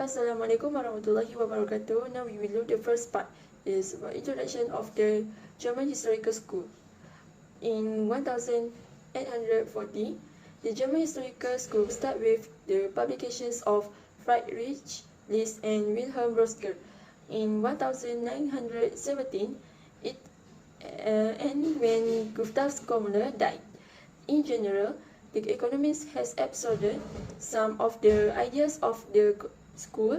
Assalamualaikum warahmatullahi wabarakatuh. Now we will look the first part is about introduction of the German Historical School. In 1840, the German Historical School started with the publications of Friedrich List and Wilhelm Rösker. In 1917, it ended when Gustav Skomler died. In general, the economist has absorbed some of the ideas of the school,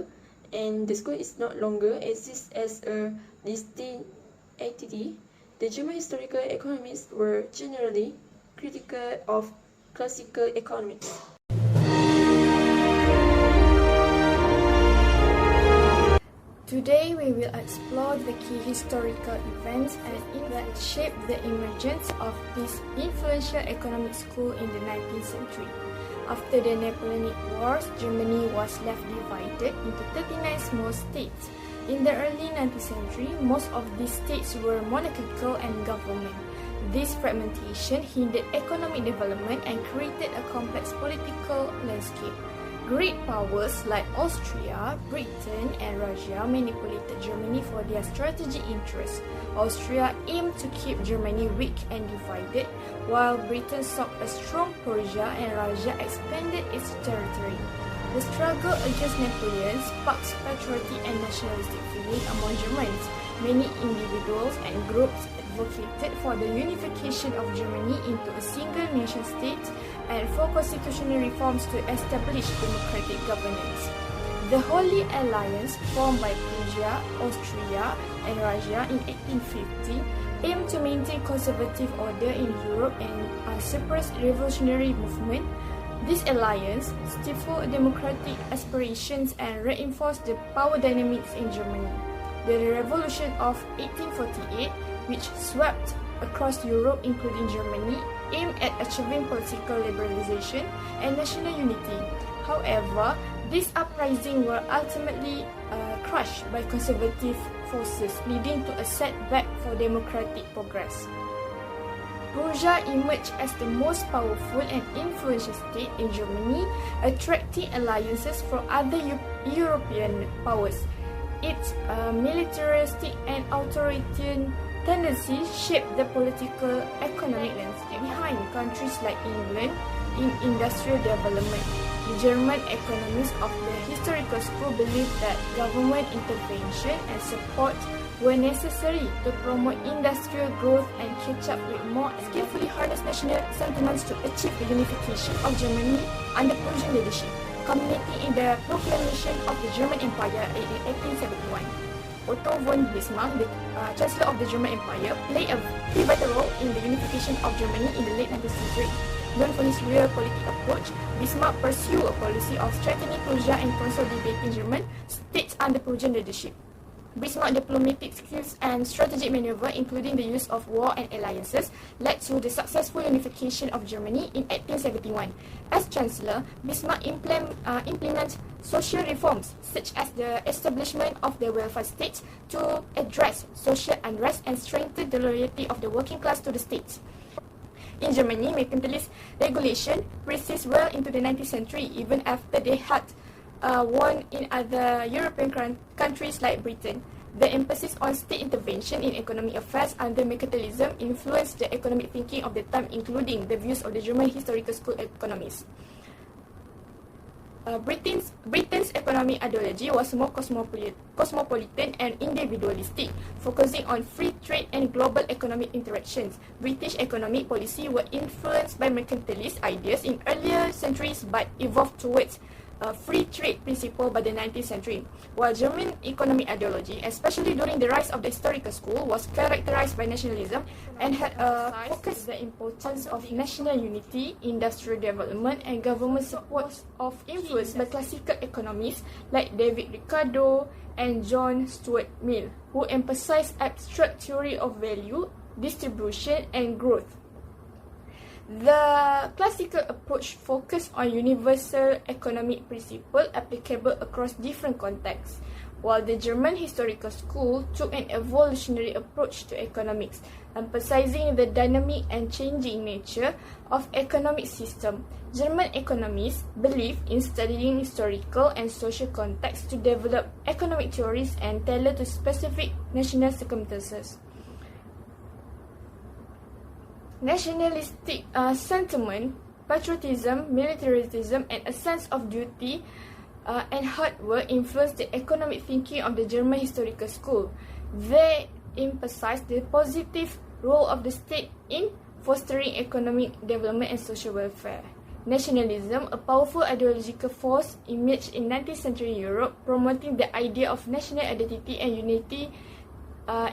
and the school is no longer exists as a distinct entity. The German historical economists were generally critical of classical economics. Today we will explore the key historical events that shaped the emergence of this influential economic school in the 19th century. After the Napoleonic Wars, Germany was left divided into 39 small states. In the early 19th century, most of these states were monarchical and government. This fragmentation hindered economic development and created a complex political landscape. Great powers like Austria, Britain, and Russia manipulated Germany for their strategic interests. Austria aimed to keep Germany weak and divided, while Britain sought a strong Prussia and Russia expanded its territory. The struggle against Napoleon sparked patriotic and nationalistic feeling among Germans. Many individuals and groups advocated for the unification of Germany into a single nation-state and for constitutional reforms to establish democratic governance. The Holy Alliance, formed by Prussia, Austria, and Russia in 1850, aimed to maintain conservative order in Europe and suppress revolutionary movement. This alliance stifled democratic aspirations and reinforced the power dynamics in Germany. The Revolution of 1848, which swept across Europe including Germany, aimed at achieving political liberalization and national unity. However, these uprisings were ultimately crushed by conservative forces, leading to a setback for democratic progress. Prussia emerged as the most powerful and influential state in Germany, attracting alliances from other European powers. Its militaristic and authoritarian tendencies shaped the political economic landscape behind countries like England in industrial development. The German economists of the historical school believed that government intervention and support were necessary to promote industrial growth and catch up with more skillfully harnessed national sentiments to achieve the unification of Germany under Prussian leadership, culminating in the proclamation of the German Empire in 1871. Otto von Bismarck, the Chancellor of the German Empire, played a pivotal role in the unification of Germany in the late 19th century. Known for his real political approach, Bismarck pursued a policy of strengthening Prussia and consolidating German states under Prussian leadership. Bismarck's diplomatic skills and strategic maneuver, including the use of war and alliances, led to the successful unification of Germany in 1871. As Chancellor, Bismarck implemented social reforms such as the establishment of the welfare state to address social unrest and strengthen the loyalty of the working class to the state. In Germany, mercantilist regulation persisted well into the 19th century, even after they had won in other European countries like Britain. The emphasis on state intervention in economic affairs under mercantilism influenced the economic thinking of the time, including the views of the German historical school economists. Britain's economic ideology was more cosmopolitan and individualistic, focusing on free trade and global economic interactions. British economic policy were influenced by mercantilist ideas in earlier centuries but evolved towards free trade principle by the 19th century, while German economic ideology, especially during the rise of the historical school, was characterized by nationalism and had focused the importance of national unity, industrial development, and government support of influence by classical economists like David Ricardo and John Stuart Mill, who emphasized abstract theory of value, distribution, and growth. The classical approach focused on universal economic principles applicable across different contexts, while the German Historical School took an evolutionary approach to economics, emphasizing the dynamic and changing nature of economic system. German economists believe in studying historical and social context to develop economic theories and tailor to specific national circumstances. Nationalistic sentiment, patriotism, militarism, and a sense of duty and hard work influenced the economic thinking of the German Historical School. They emphasized the positive role of the state in fostering economic development and social welfare. Nationalism, a powerful ideological force, emerged in 19th century Europe, promoting the idea of national identity and unity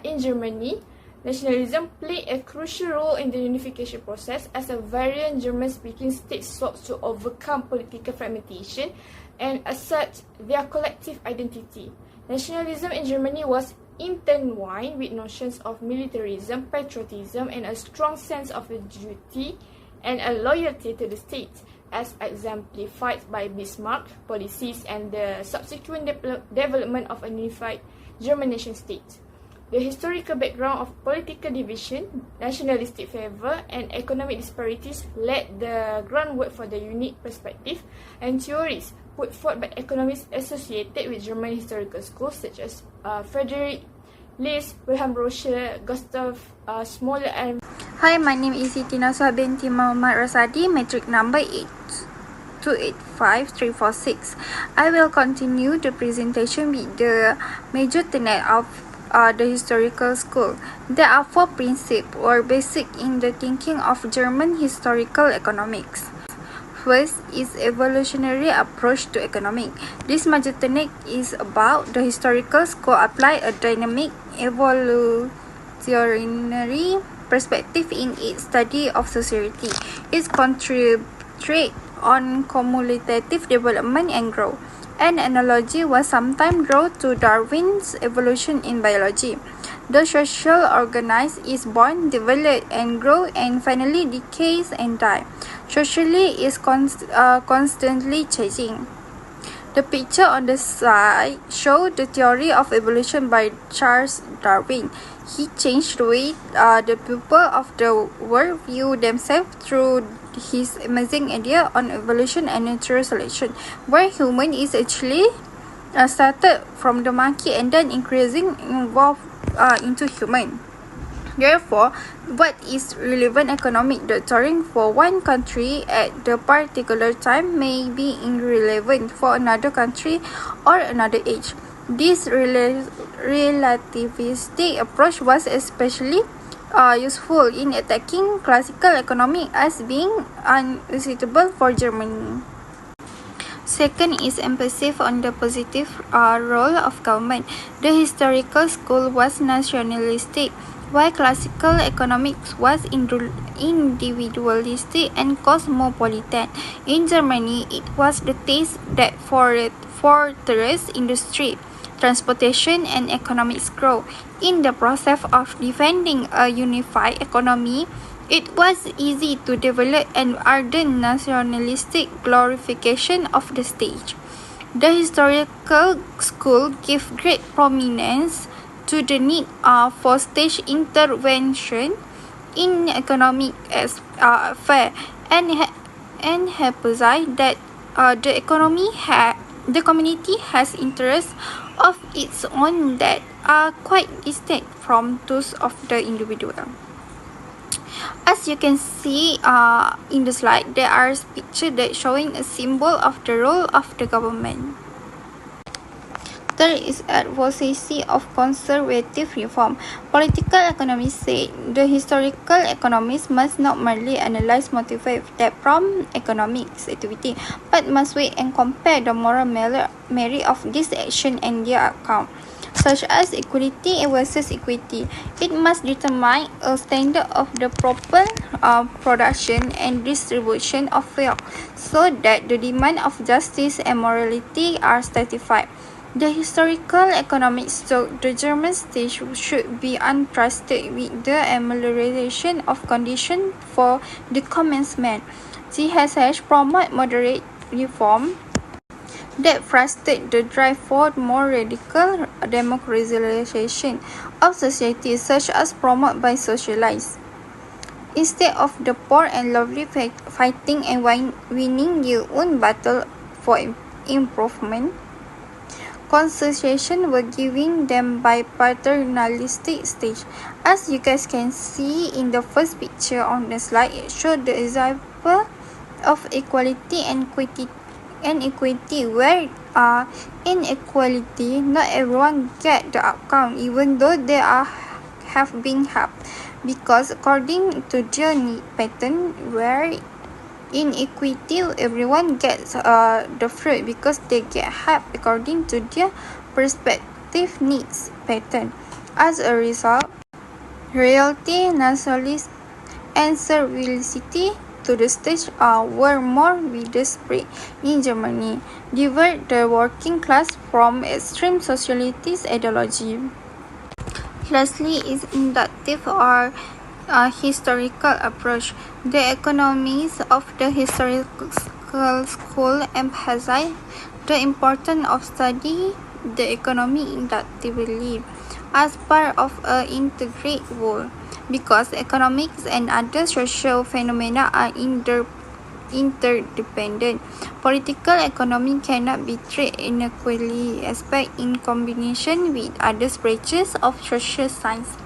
in Germany. Nationalism played a crucial role in the unification process as a variant German-speaking states sought to overcome political fragmentation and assert their collective identity. Nationalism in Germany was intertwined with notions of militarism, patriotism, and a strong sense of duty and a loyalty to the state, as exemplified by Bismarck policies and the subsequent development of a unified German nation-state. The historical background of political division, nationalistic fervor, and economic disparities laid the groundwork for the unique perspective and theories put forth by economists associated with German historical schools such as Friedrich List, Wilhelm Rocher, Gustav Smoller, and... Hi, my name is Tina Binti Muhammad Rasadi, metric number 8285346. I will continue the presentation with the major tenet of the historical school. There are 4 principles or basic in the thinking of German historical economics. First is evolutionary approach to economics. This major tenet is about the historical school apply a dynamic evolutionary perspective in its study of society. It concentrates on cumulative development and growth. An analogy was sometimes drawn to Darwin's evolution in biology. The social organism is born, develops and grows and finally decays and dies. Socially is constantly changing. The picture on the side shows the theory of evolution by Charles Darwin. He changed the way the people of the world view themselves through his amazing idea on evolution and natural selection, where human is actually started from the monkey and then increasing evolved into human. Therefore, what is relevant economic doctrine for one country at the particular time may be irrelevant for another country or another age. This relativistic approach was especially useful in attacking classical economy as being unsuitable for Germany. Second is emphasis on the positive role of government. The historical school was nationalistic, while classical economics was individualistic and cosmopolitan. In Germany, it was the taste that fortress industry, transportation, and economic growth. In the process of defending a unified economy, it was easy to develop an ardent nationalistic glorification of the state. The historical school gave great prominence to the need for state intervention in economic affairs and emphasized that the community has interests of its own that are quite distinct from those of the individual. As you can see in the slide, there are pictures that showing a symbol of the role of the government. Third is advocacy of conservative reform. Political economists say the historical economists must not merely analyze motives that prompt economic activity, but must weigh and compare the moral merit of this action and their outcome, such as equality versus equity. It must determine a standard of the proper production and distribution of wealth, so that the demand of justice and morality are satisfied. The historical economics thought the German state should be entrusted with the amelioration of conditions for the common man. CSH promote moderate reform that frustrate the drive for more radical democratization of society, such as promoted by socialists. Instead of the poor and lovely fighting and winning your own battle for improvement, concessions were given them by paternalistic stage. As you guys can see in the first picture on the slide, it showed the example of equality and equity where inequality, not everyone get the outcome even though they have been helped, because according to their need pattern, where inequity everyone gets the fruit because they get help according to their perspective needs pattern. As a result, reality, nationalism, and servility to the state were more widespread in Germany, divert the working class from extreme socialist ideology. Lastly is inductive or historical approach. The economics of the historical school emphasize the importance of studying the economy inductively as part of an integrated whole, because economics and other social phenomena are interdependent. Political economy cannot be treated inequally, except in combination with other branches of social science.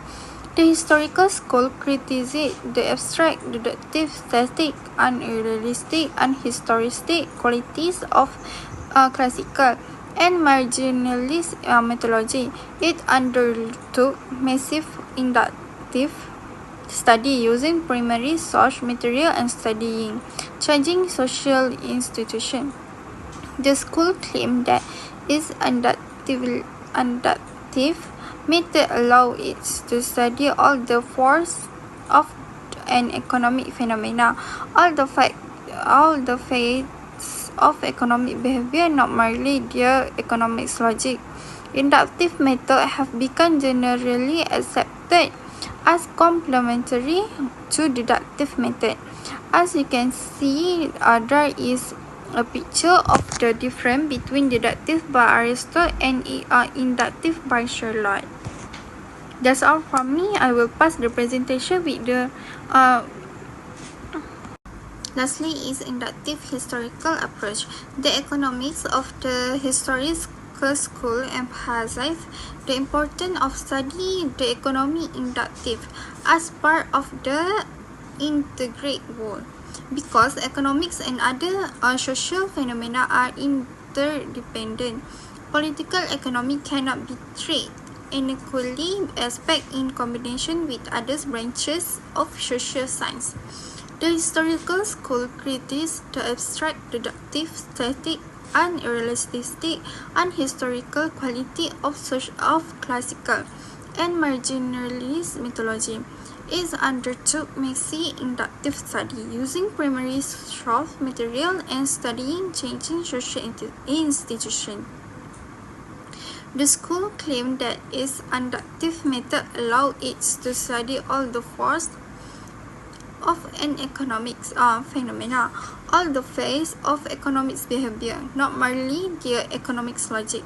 The historical school criticized the abstract, deductive, static, unrealistic, and historistic qualities of classical and marginalist methodology. It undertook massive inductive study using primary source material and studying changing social institutions. The school claimed that its inductive method allow it to study all the force of an economic phenomena, all the facts of economic behavior, not merely their economics logic. Inductive methods have become generally accepted as complementary to deductive method. As you can see, there is a picture of the difference between deductive by Aristotle and inductive by Charlotte. That's all from me. I will pass the presentation with the lastly is inductive historical approach. The economics of the historical school emphasize the importance of studying the economy inductive as part of the integrated whole, because economics and other social phenomena are interdependent. Political economy cannot be treated inequally, except in combination with other branches of social science. The historical school criticized the abstract, deductive, static, unrealistic, and historical quality of classical and marginalist methodology. It undertook massive inductive study using primary source material and studying changing social institutions. The school claimed that its inductive method allowed it to study all the force of an economic phenomena, all the phase of economic behavior, not merely their economics logic.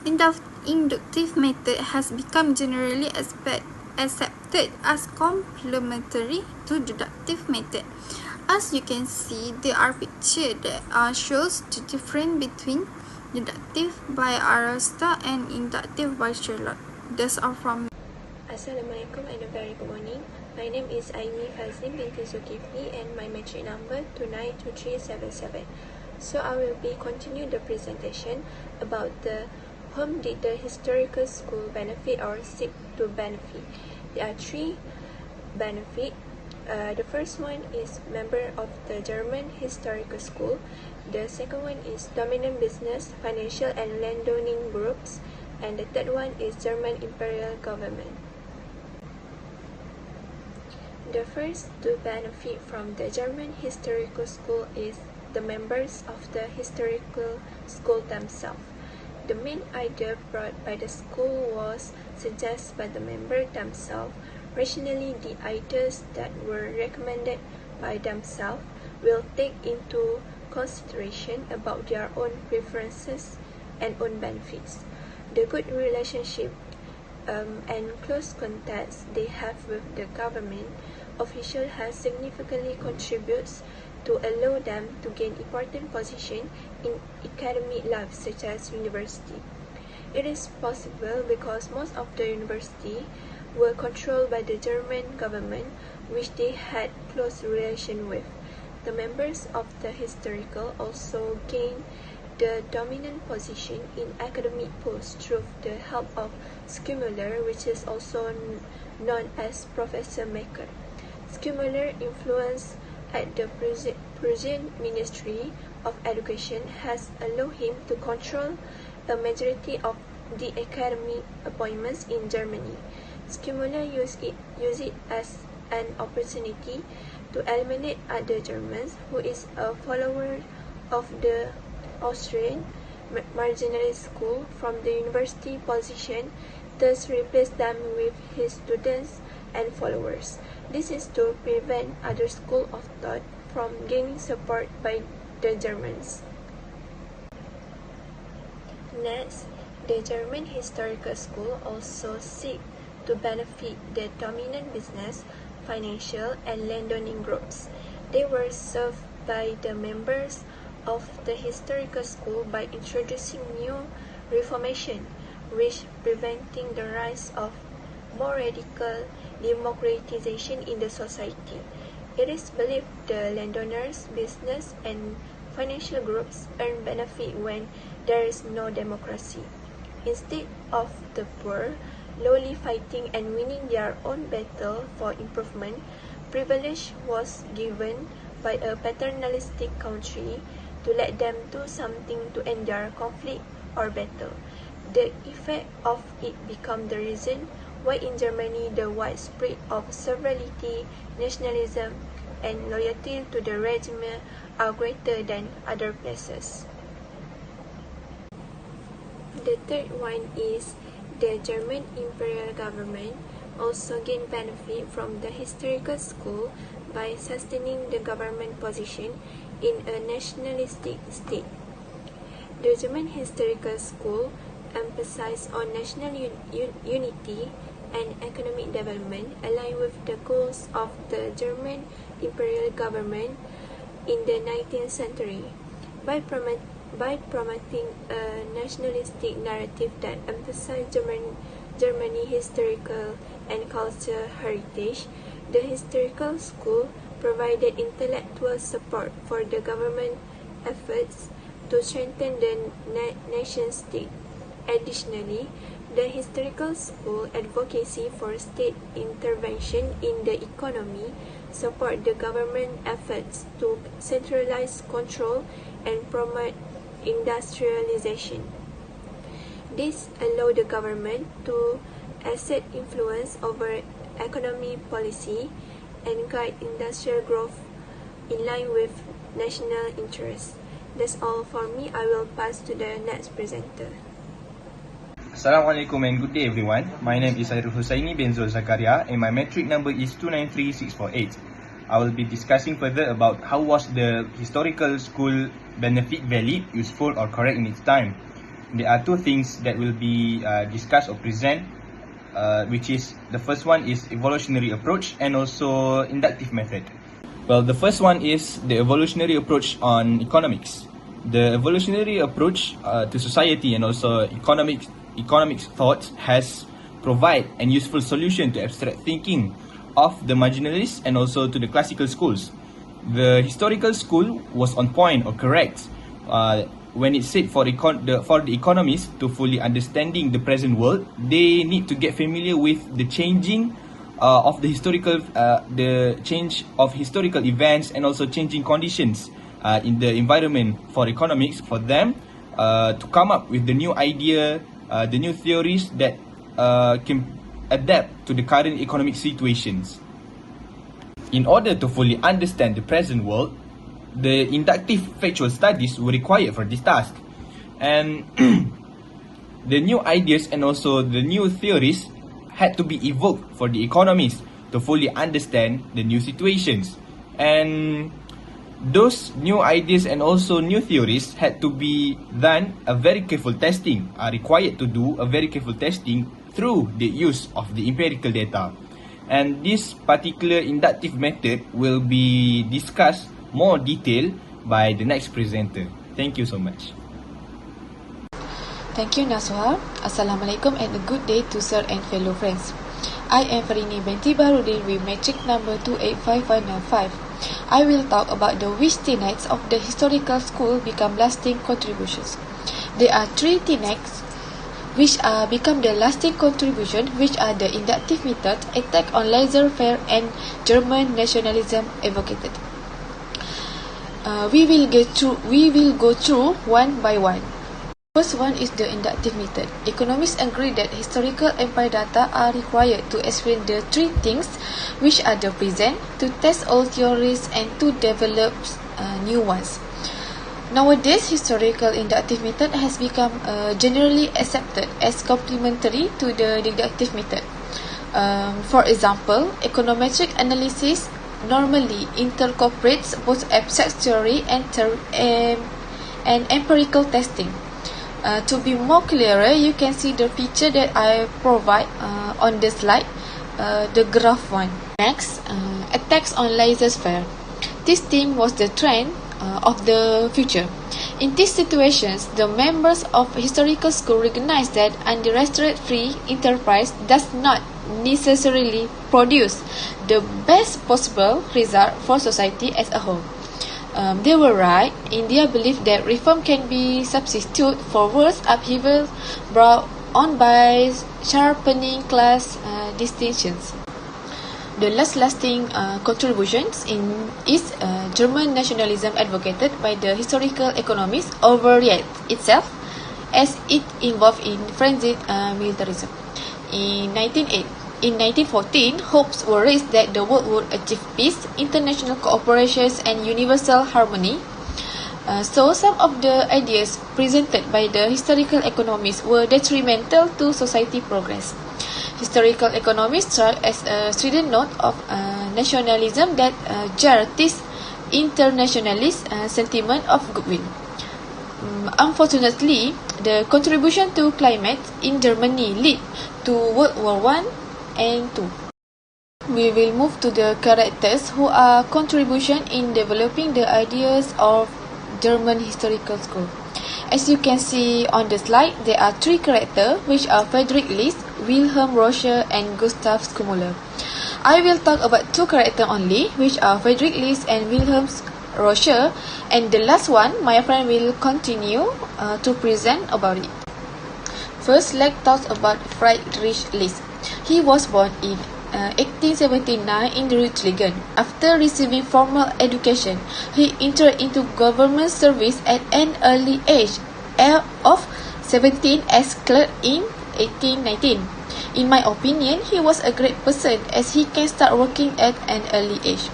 Inductive method has become generally accepted as complementary to deductive method. As you can see, there are pictures that shows the difference between deductive by Aristotle and inductive by Charlotte. That's all from me. Assalamualaikum and a very good morning. My name is Aimi Fazlim binti Zulkifli and my matric number 292377. So I will be continue the presentation about the whom did the historical school benefit or seek to benefit. There are three benefits. The first one is member of the German historical school. The second one is dominant business, financial and landowning groups. And the third one is German imperial government. The first to benefit from the German historical school is the members of the historical school themselves. The main idea brought by the school was suggested by the members themselves. Rationally, the ideas that were recommended by themselves will take into consideration about their own preferences and own benefits. The good relationship and close contacts they have with the government official has significantly contributes to allow them to gain important position in academic life such as university. It is possible because most of the university were controlled by the German government, which they had close relation with. The members of the historical also gained the dominant position in academic posts through the help of Schmuller, which is also known as Professor Maker. Schmuller influence at the Prussian Ministry of Education has allowed him to control a majority of the academic appointments in Germany. Schmuller used it as an opportunity to eliminate other Germans who is a follower of the Austrian marginalist school from the university position, thus replace them with his students and followers. This is to prevent other schools of thought from gaining support by the Germans. Next, the German Historical School also seek to benefit the dominant business, financial, and landowning groups. They were served by the members of the historical school by introducing new reformation, which preventing the rise of more radical democratization in the society. It is believed the landowners, business, and financial groups earn benefit when there is no democracy. Instead of the poor lowly fighting and winning their own battle for improvement, privilege was given by a paternalistic country to let them do something to end their conflict or battle. The effect of it became the reason why in Germany the widespread of severalty, nationalism, and loyalty to the regime are greater than other places. The third one is the German imperial government also gained benefit from the historical school by sustaining the government position in a nationalistic state. The German historical school emphasized on national unity and economic development aligned with the goals of the German imperial government in the 19th century. By promoting a nationalistic narrative that emphasized Germany historical and cultural heritage, the historical school provided intellectual support for the government efforts to strengthen the nation state. Additionally, the historical school advocacy for state intervention in the economy support the government efforts to centralize control and promote industrialization. This allowed the government to exert influence over economic policy and guide industrial growth in line with national interests. That's all for me. I will pass to the next presenter. Assalamualaikum and good day everyone. My name is Airul Husaini bin Zul Zakaria and my metric number is 293648. I will be discussing further about how was the historical school benefit valid, useful or correct in its time. There are two things that will be discussed or present, which is the first one is evolutionary approach and also inductive method. Well, the first one is the evolutionary approach on economics. The evolutionary approach to society and also economics thought has provide a useful solution to abstract thinking of the marginalists and also to the classical schools. The historical school was on point or correct when it said for the economists to fully understanding the present world, they need to get familiar with the changing of the change of historical events and also changing conditions in the environment for economics for them to come up with the new idea, the new theories that can adapt to the current economic situations. In order to fully understand the present world, the inductive factual studies were required for this task. And the new ideas and also the new theories had to be evoked for the economists to fully understand the new situations. And those new ideas and also new theories had to be done a very careful testing, are required to do a very careful testing through the use of the empirical data. And this particular inductive method will be discussed more detail by the next presenter. Thank you so much. Thank you, Nasuha. Assalamualaikum and a good day to sir and fellow friends. I am Farini Binti Barudin with metric number 285595. I will talk about the which tenets of the historical school become lasting contributions. There are three tenets which are become the lasting contribution, which are the inductive method, attack on laissez-faire, and German nationalism advocated. We will go through one by one. First one is the inductive method. Economists agree that historical empire data are required to explain the three things which are the present, to test old theories, and to develop new ones. Nowadays, historical inductive method has become generally accepted as complementary to the deductive method. For example, econometric analysis normally incorporates both abstract theory and empirical testing. To be more clearer, you can see the picture that I provide on the slide, the graph one. Next, attacks on laissez-faire. This theme was the trend of the future. In these situations, the members of historical school recognize that unrestricted free enterprise does not necessarily produce the best possible result for society as a whole. They were right in their belief that reform can be substitute for worse upheaval brought on by sharpening class distinctions. The last lasting contributions is German nationalism advocated by the historical economists overreact itself as it involved in frenzied militarism. In 1914, hopes were raised that the world would achieve peace, international cooperation, and universal harmony. So some of the ideas presented by the historical economists were detrimental to society progress. Historical economists struck as a strident note of nationalism that jarred this internationalist sentiment of goodwill. Unfortunately, the contribution to climate in Germany led to World War I and II. We will move to the characters who are contribution in developing the ideas of German historical school. As you can see on the slide, there are three characters which are Friedrich List, Wilhelm Roscher, and Gustav Schumacher. I will talk about two characters only, which are Friedrich List and Wilhelm Roscher, and the last one, my friend will continue to present about it. First, let's talk about Friedrich List. He was born in 1879 in Reutlingen. After receiving formal education, he entered into government service at an early age of 17 as clerk in 1819. In my opinion, he was a great person as he can start working at an early age.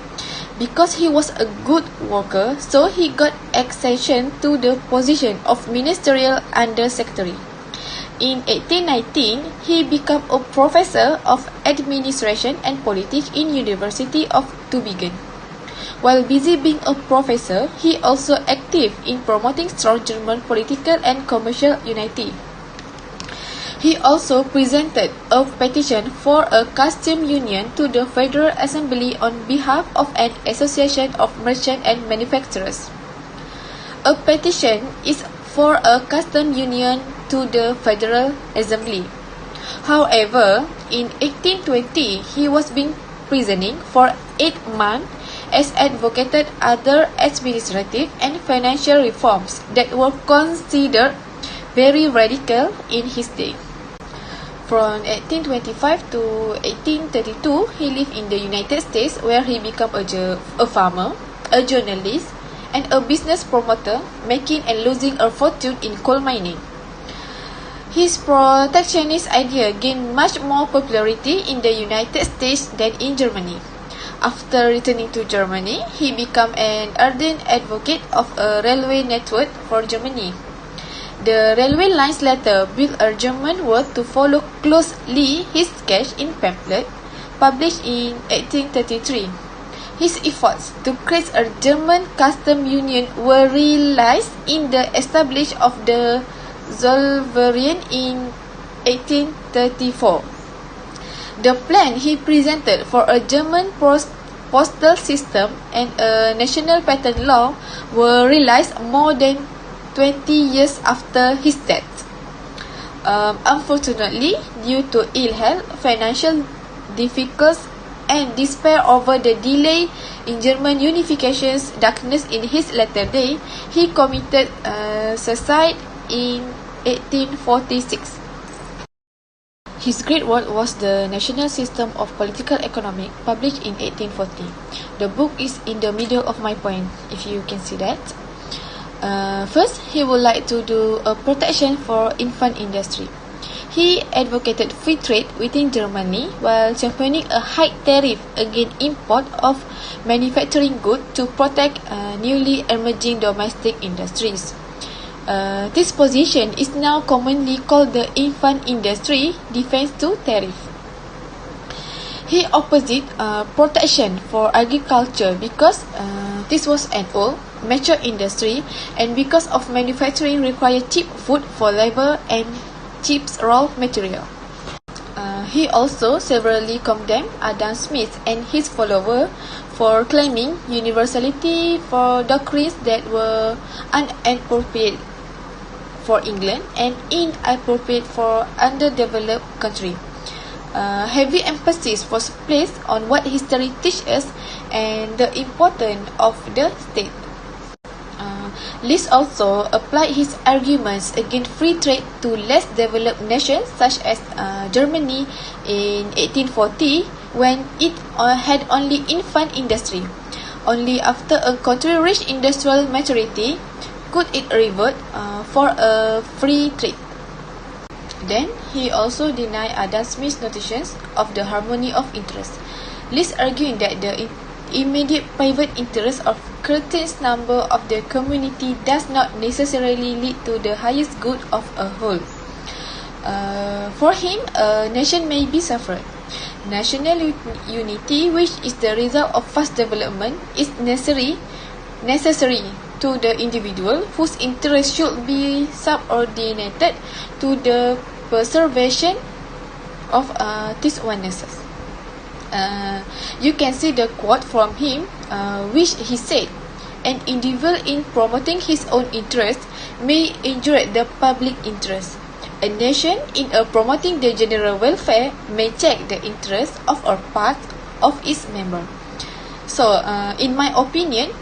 Because he was a good worker, so he got accession to the position of ministerial under-secretary. In 1819, he became a professor of administration and politics in University of Tübingen. While busy being a professor, he also active in promoting strong German political and commercial unity. He also presented a petition for a custom union to the Federal Assembly on behalf of an association of merchants and manufacturers. A petition is for a custom union to the Federal Assembly. However, in 1820, he was being prisoning for 8 months as advocated other administrative and financial reforms that were considered very radical in his day. From 1825 to 1832, he lived in the United States where he became a farmer, a journalist, and a business promoter, making and losing a fortune in coal mining. His protectionist idea gained much more popularity in the United States than in Germany. After returning to Germany, he became an ardent advocate of a railway network for Germany. The railway lines later built a German word to follow closely his sketch in pamphlet published in 1833. His efforts to create a German custom union were realized in the establishment of the Zollverein in 1834. The plan he presented for a German postal system and a national patent law were realized more than 20 years after his death. Unfortunately, due to ill health, financial difficulties, and despair over the delay in German unification's darkness in his latter day, he committed suicide in 1846. His great work was The National System of Political Economy, published in 1840. The book is in the middle of my point, if you can see that. First, he would like to do a protection for infant industry. He advocated free trade within Germany while championing a high tariff against import of manufacturing goods to protect newly emerging domestic industries. This position is now commonly called the infant industry defense to tariff. He opposed protection for agriculture because this was an old, mature industry, and because of manufacturing required cheap food for labor and cheap raw material. He also severely condemned Adam Smith and his followers for claiming universality for doctrines that were inappropriate for England and inappropriate for underdeveloped countries. Heavy emphasis was placed on what history teaches and the importance of the state. List also applied his arguments against free trade to less developed nations such as Germany in 1840 when it had only infant industry. Only after a country reached industrial maturity could it revert for a free trade. Then, he also denied Adam Smith's notions of the harmony of interest. List arguing that the immediate private interest of certain number of the community does not necessarily lead to the highest good of a whole. For him, a nation may be suffered. National unity, which is the result of fast development, is necessary to the individual, whose interest should be subordinated to the preservation of these onenesses. You can see the quote from him, which he said, "An individual in promoting his own interest may injure the public interest. A nation in promoting the general welfare may check the interest of a part of its member." So, in my opinion,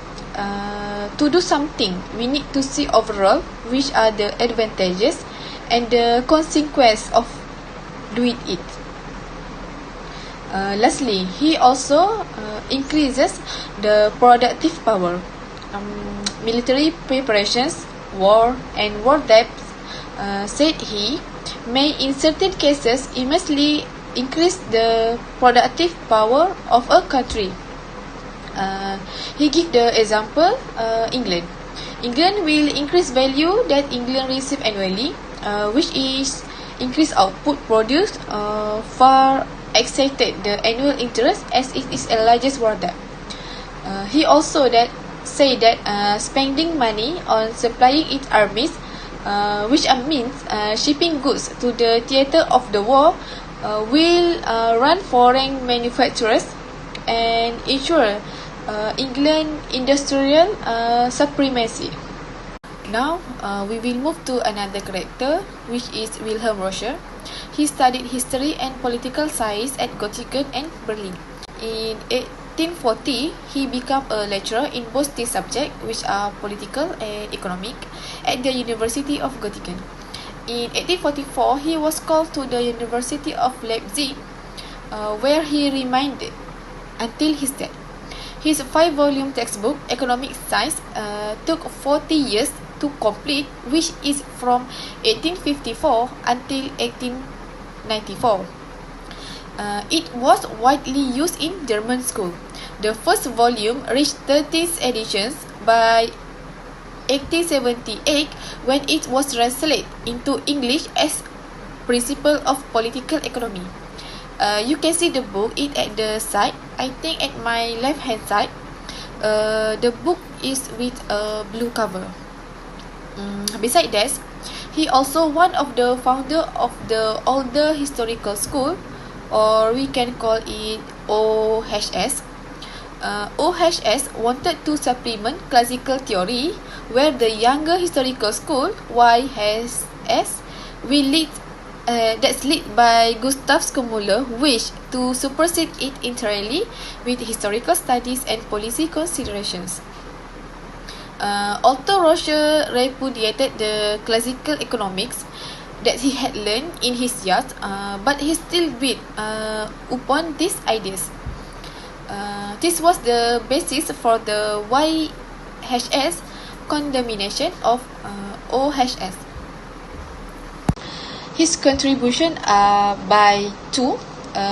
to do something, we need to see overall which are the advantages and the consequence of doing it. Lastly, he also increases the productive power. Military preparations, war, and war debts, said he, may in certain cases immensely increase the productive power of a country. He gave the example England. England will increase value that England receive annually, which is increased output produced far exceeded the annual interest as it is a largest war debt. He also say that spending money on supplying its armies, which means shipping goods to the theater of the war, will run foreign manufacturers and ensure England industrial supremacy. Now, we will move to another character, which is Wilhelm Roscher. He studied history and political science at Göttingen and Berlin. In 1840, he became a lecturer in both these subjects, which are political and economic, at the University of Göttingen. In 1844, he was called to the University of Leipzig, where he remained until his death. His 5-volume textbook, Economic Science, took 40 years to complete, which is from 1854 until 1894. It was widely used in German school. The first volume reached 13 editions by 1878 when it was translated into English as Principle of Political Economy. You can see the book at the site I think at my left hand side, the book is with a blue cover. Beside that, he also one of the founder of the older historical school, or we can call it OHS. OHS wanted to supplement classical theory, where the younger historical school YHS will lead. That's led by Gustav Skomula, wished to supersede it entirely with historical studies and policy considerations. Although Rocher repudiated the classical economics that he had learned in his youth, but he still built upon these ideas. This was the basis for the YHS condemnation of OHS. His contribution are by two,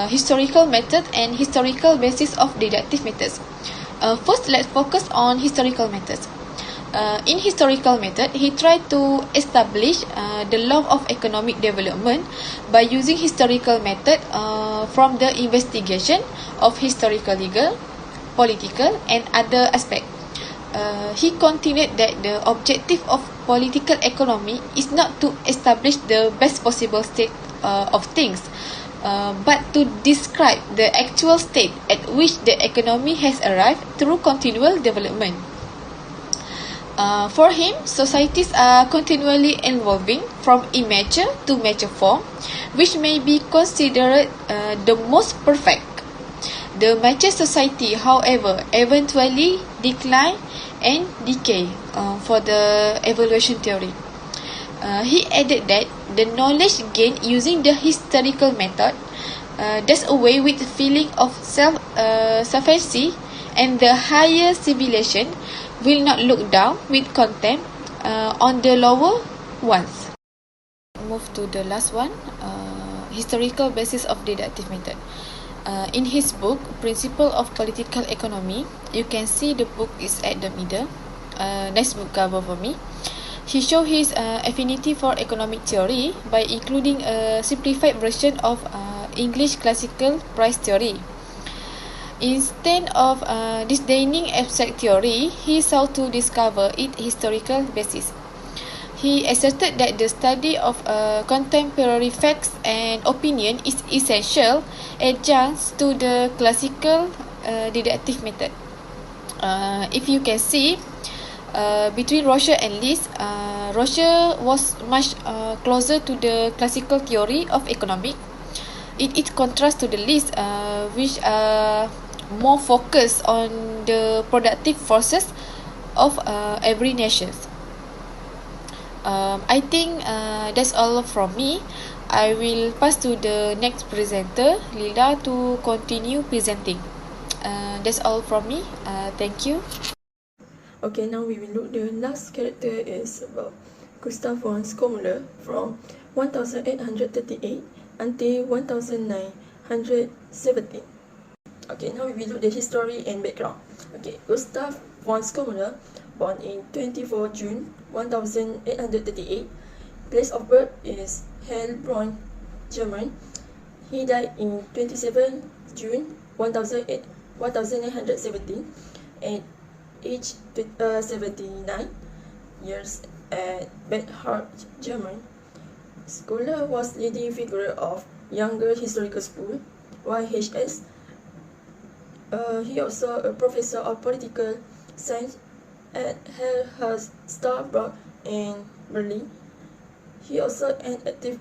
historical method and historical basis of deductive methods. First, let's focus on historical methods. In historical method, he tried to establish the law of economic development by using historical method from the investigation of historical, legal, political, and other aspects. He continued that the objective of political economy is not to establish the best possible state of things, but to describe the actual state at which the economy has arrived through continual development. For him, societies are continually evolving from immature to mature form, which may be considered the most perfect. The mature society, however, eventually decline and decay for the evolution theory. He added that the knowledge gained using the historical method does away with the feeling of self-sufficiency, and the higher civilization will not look down with contempt on the lower ones. Move to the last one, historical basis of deductive method. In his book, Principle of Political Economy, you can see the book is at the middle. Nice book cover for me. He showed his affinity for economic theory by including a simplified version of English classical price theory. Instead of disdaining abstract theory, he sought to discover its historical basis. He asserted that the study of contemporary facts and opinion is essential adjunct to the classical deductive method. If you can see, between Rocher and List, Rocher was much closer to the classical theory of economics. It contrasts to the List, which are more focused on the productive forces of every nation. I think that's all from me. I will pass to the next presenter, Lila, to continue presenting. That's all from me. Thank you. Okay, now we will look. The last character is about Gustav von Skomler from 1838 until 1917. Okay, now we will look the history and background. Okay, Gustav von Skomler, born in 24 June 1838. Place of birth is Heilbronn, Germany. He died in 27 June 1917 at age 79 years at Bad Heart, Germany. Skomler was leading figure of younger historical school, YHS. He also a professor of political science at Herrhausstabrock in Berlin. He also an active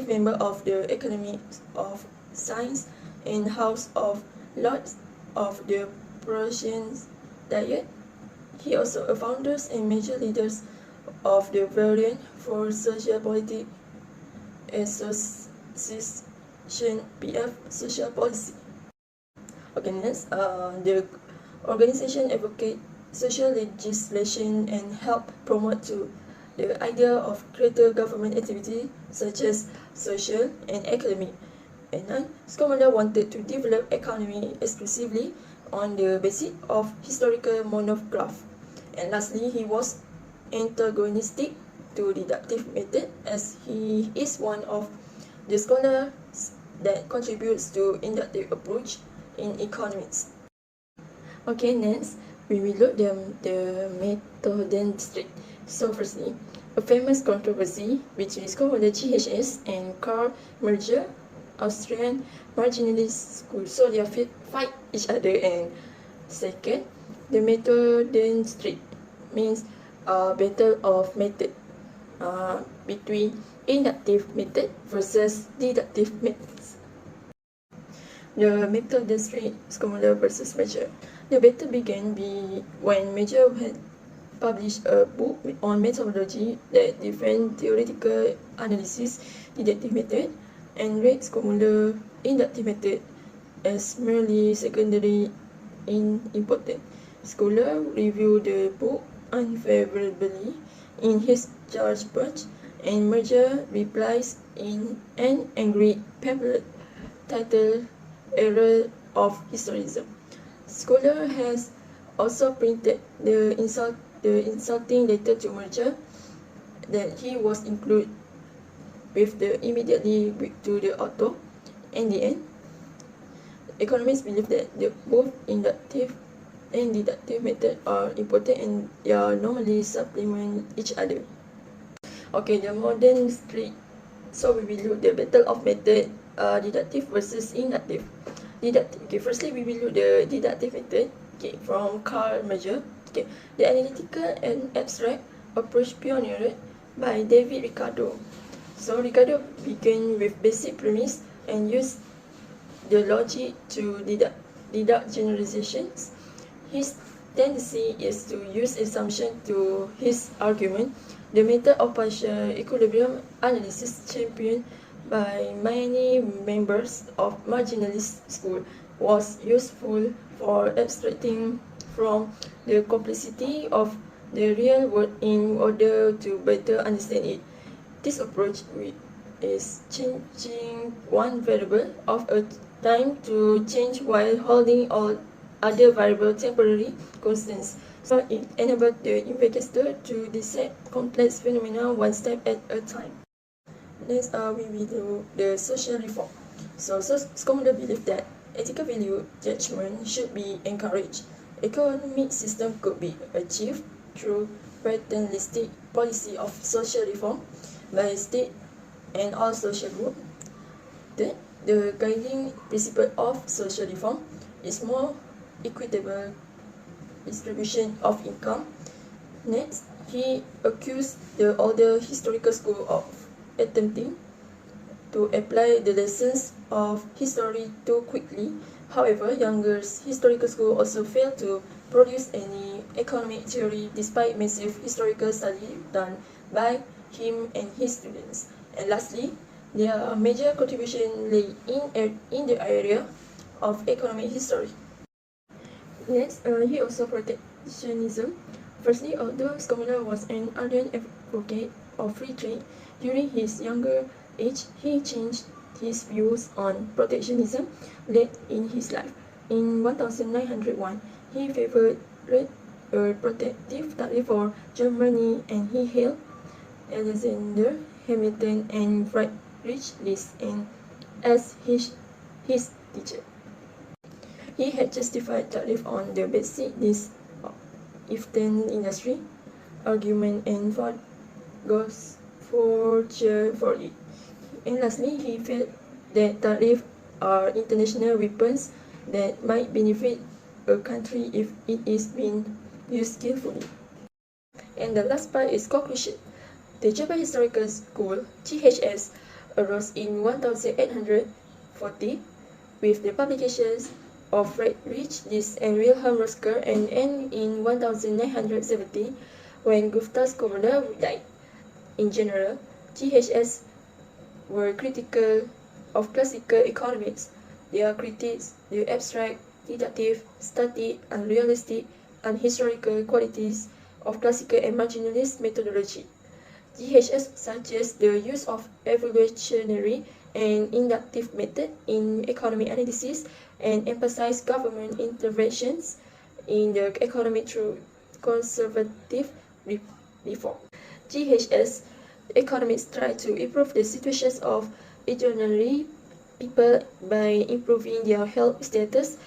member of the Academy of Science and House of Lords of the Prussian Diet. He also a founders and major leaders of the Variant for Social Politics Association (BF) Social Policy. Okay, next, the organization advocate social legislation and help promote to the idea of greater government activity such as social and academic. And then, Skomler wanted to develop economy exclusively on the basis of historical monograph. And lastly, he was antagonistic to deductive method, as he is one of the scholars that contributes to inductive approach in economics. Okay, next we will look the methodology. So firstly, a famous controversy between scholar GHS and Karl merger Austrian marginalist schools. So they fight each other. And second, the methodology means battle of method between inductive method versus deductive methods. The methodology scholar versus Major. The battle began when Major had published a book on methodology that defend theoretical analysis, deductive method, and rates Scholar inductive method as merely secondary in important. Scholar reviewed the book unfavorably in his charge purge, and Merger replies in an angry pamphlet titled Error of Historicism. Scholar has also printed the insulting letter to Merger that he was included with the immediately to the author. In the end, economists believe that both inductive and deductive methods are important and they are normally supplement each other. Okay, the modern street. So we will look the battle of method, deductive versus inductive. Deductive. Okay, firstly we will look the deductive method. Okay, from Karl Merger. Okay, the analytical and abstract approach pioneered by David Ricardo. So Ricardo began with basic premise and used the logic to deduct generalizations. His tendency is to use assumption to his argument. The method of partial equilibrium analysis, championed by many members of marginalist school, was useful for abstracting from the complexity of the real world in order to better understand it. This approach is changing one variable of a time to change while holding all other variables temporary constants. So it enables the investigator to dissect complex phenomena one step at a time. Next, we will do the social reform. So scholars believe that ethical value judgment should be encouraged. Economic system could be achieved through paternalistic policy of social reform by state and all social groups. Then, the guiding principle of social reform is more equitable distribution of income. Next, he accused the older historical school of attempting to apply the lessons of history too quickly. However, younger historical school also failed to produce any economic theory despite massive historical study done by him and his students. And lastly, their major contribution lay in the area of economic history. Next, he also protectionism. Firstly, although Scholar was an ardent advocate of free trade, during his younger age, he changed his views on protectionism late in his life. In 1901, he favored a protective tariff for Germany, and he hailed Alexander Hamilton and Friedrich List as his teacher. He had justified tariff on the basic needs of Eastern industry, argument, and goes for it. And lastly, he felt that tariffs are international weapons that might benefit a country if it is being used skillfully. And the last part is conclusion. The German Historical School, GHS, arose in 1840 with the publications of Friedrich List and Wilhelm Rösker, and ended in 1970 when Gustav Scholar died. In general, GHS were critical of classical economics. Their critiques the abstract, deductive, static, unrealistic, and historical qualities of classical and marginalist methodology. GHS suggests the use of evolutionary and inductive method in economic analysis and emphasize government interventions in the economy through conservative reform. GHS economists try to improve the situations of ordinary people by improving their health status,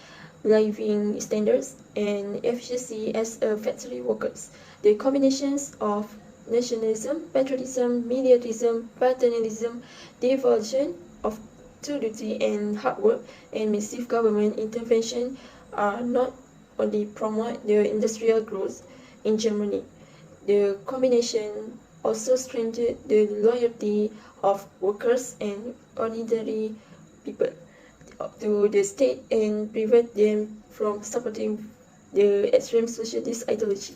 living standards, and efficiency as a factory workers. The combinations of nationalism, patriotism, militarism, paternalism, devotion of to duty and hard work, and massive government intervention are not only promote the industrial growth in Germany. The combination also strengthened the loyalty of workers and ordinary people to the state and prevent them from supporting the extreme socialist ideology.